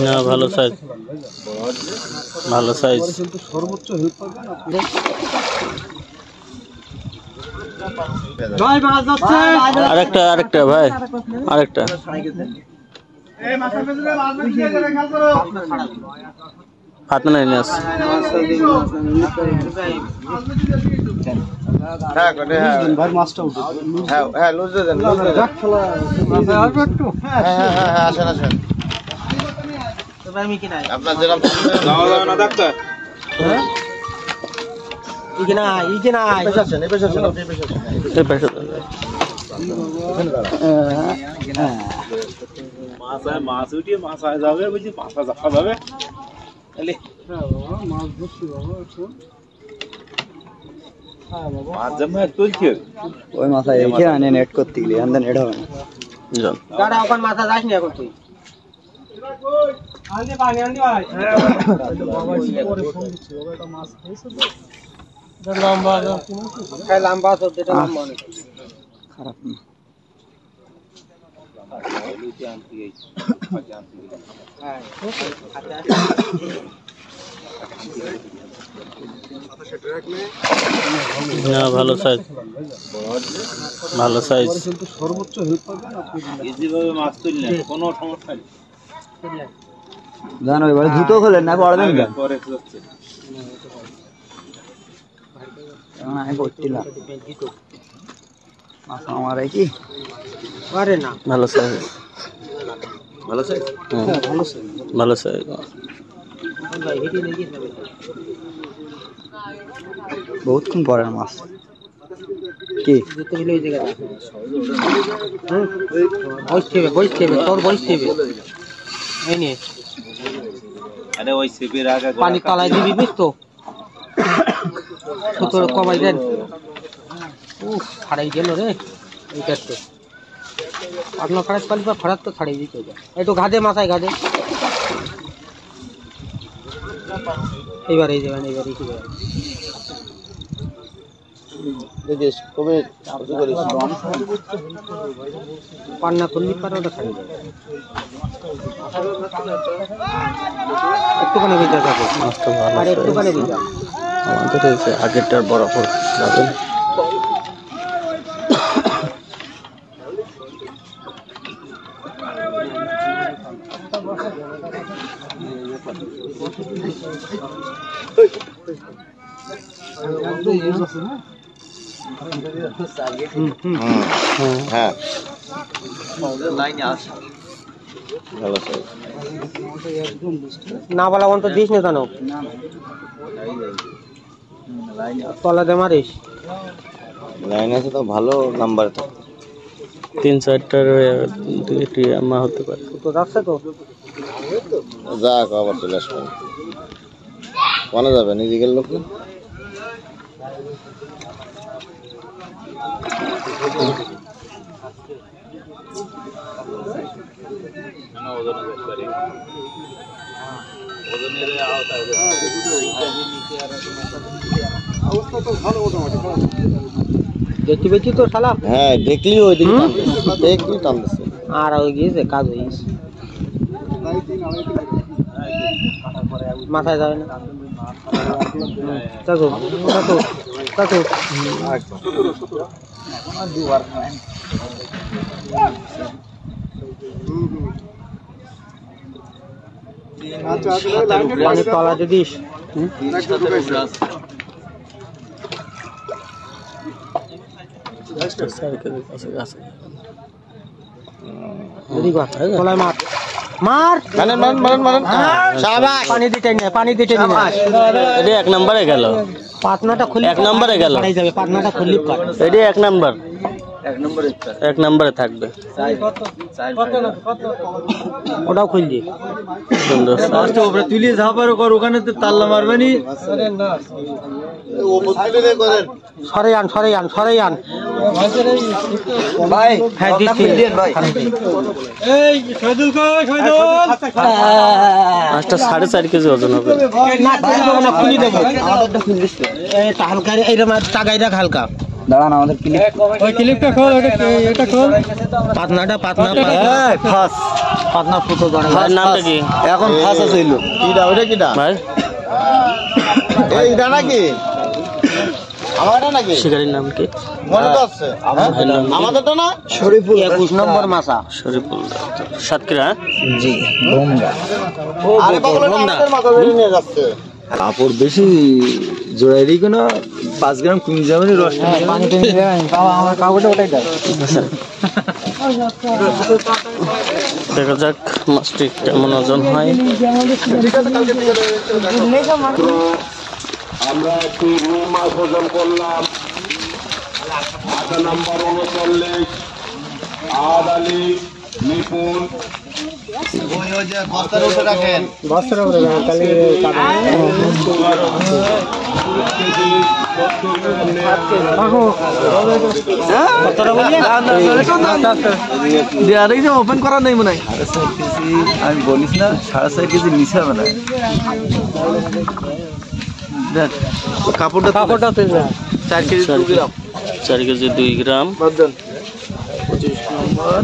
না ভালো সাইজ, ভালো সাইজ। সর্বোচ্চ হেল্প পাবেন আপনি। আরেকটা ভাই, আরেকটা হাত না নিয়ে আস। ভাই মাছটা উঠে হ্যাঁ লুজ দেন, লুজ দেন। আসেন আসেন। আপনার যেরকম না ডাক্তার, হ্যাঁ মাছ উঠিয়ে মাছ যাবে, বুঝছি মাছ যাওয়া যাবে। ওই মাথায় রেখে আনে নেট করতে গেলে আন্দা নেট হবে না। দাদা ওখান মাথা যাস না এখন তুই। আনতে পানি আনতে ভাই। মাছ খাইছে তো। লম্বা খাই লম্বা তো এটা লম্বা অনেক খারাপ না। না ভালো সাইজ, ভালো সাইজ। সর্বোচ্চ হেল্প পাবেন আপনি। যেভাবে মাছ তুললেন কোনো সমস্যা নেই। জানো এবারে জুতো খোলেন না পড়বেন না পরে হচ্ছে আমি করছিলাম মাছ আমার কি পারে না। ভালো সাইজ, ভালো সাইজ, ভালো সাইজ, ভালো সাইজ। ভাই হেডি নেই কি হবে। বহুত কম পড়ার মাছ কি জুতো গুলো এই জায়গায় রাখ। বসতে হবে তোর বসতে হবে। এই নে আরে ওই সিপির আগে পানি তলায় দিবি বুঝ তো। তোর কমাই দেন। উফ ছাড়াই গেল রে এইটাতে। আপনার খারাপ পানি পা খারাপ তো ছাড়াই দিতে যা। একটু গাদে মাথায় গাদে। এইবার এই যাবেন, এইবার এই যাবেন। দেখিস কবে আরো করিস পান্না করলি পারোটা ছাড়িয়ে যাবে। একটুখানি বেজা যাবে, মাছটা ভালো আর একটুখানি বেজা। আমাদের এই যে আগেরটার বরাবর যাবেন। হ্যাঁ লাইনে আসে ভালো সাইজ। না বলা বন্ধ দিস না কেন? তলাতে মারিস। লাইন আছে তো ভালো নাম্বার তো 3-4টার দুইটি আমা হতে পারে। তো যাচ্ছে তো যাক আবার চলে আসবে। কোনে যাবে নিজের লোক দেখতে পেয়েছি তো শালা। হ্যাঁ দেখলি ওই দিকে দেখলি টানতেছে আর ওই গিয়েছে কাজ হয়ে গেছে। মাথায় যাবে না। চাচু চাচু চাচু পানি তলাতে দিস। মার পানি দিতে না, পানি দিতে না। এটা 1 নম্বরে গেল, পাতনাটা খুলি 1 নম্বরে গেল। যাবে পাতনাটা খুলি পার। এটা 1 নম্বর, 1 নম্বরে থাকবে। ওটাও খুলছি। সুন্দর লাস্টে উপরে তুলি যা পারো কর, ওখানে তো তাল্লা মারবে নি। সরে আন সরে আন সরে আন ভাই হ্যাঁ দিচ্ছি ভাই। এই শহীদুল কো শহীদুল মাছটা 4.5 কেজি ওজন হবে। না না খুলি দেব। আমাদেরটা খুলি দিস। এই হালকা এইরকম টাগাই রাখ হালকা। দাঁড়ান আমাদের ক্লিপ, ওই ক্লিপটা খোল, এটা খোল। পাতনাটা পাতনা ফাস পাটনা ফুটো করে ভাইয়ের নামটা কি? এখন ফাঁসা ছিল কিটা ওইটা কিটা ভাই এইটা নাকি আমারটা নাকি শিকারির নাম কি? মনে তো আছে ভাইয়ের নাম কি? আমাদেরটা না শরীফুল 21 নম্বর মাসা শরীফুল সাতক্ষীরা। জি বোমগা আরে পাগল এটা আমাদের মাথা ধরে নিয়ে যাচ্ছে কাপড় বেশি জোড়াই দিই কোনো 5 গ্রাম কুইন জামানি রস পানি টেনে দেবেন বাবা আমার কাপড়টা ওটাই দাও দেখা যাক মাছটি কেমন ওজন হয়। আমরা একটি রুই মাছ ওজন করলাম 39 আদ আলী নিপুণ ওই যে বস্তার উপরে রাখেন ওপেন করা নেই মনে হয় আমি বলিস না 6.5 কেজি নিচে হবে না দেখ কাপড়টা 4 কেজি 2 গ্রাম 4 কেজি 2 গ্রাম। 25 নম্বর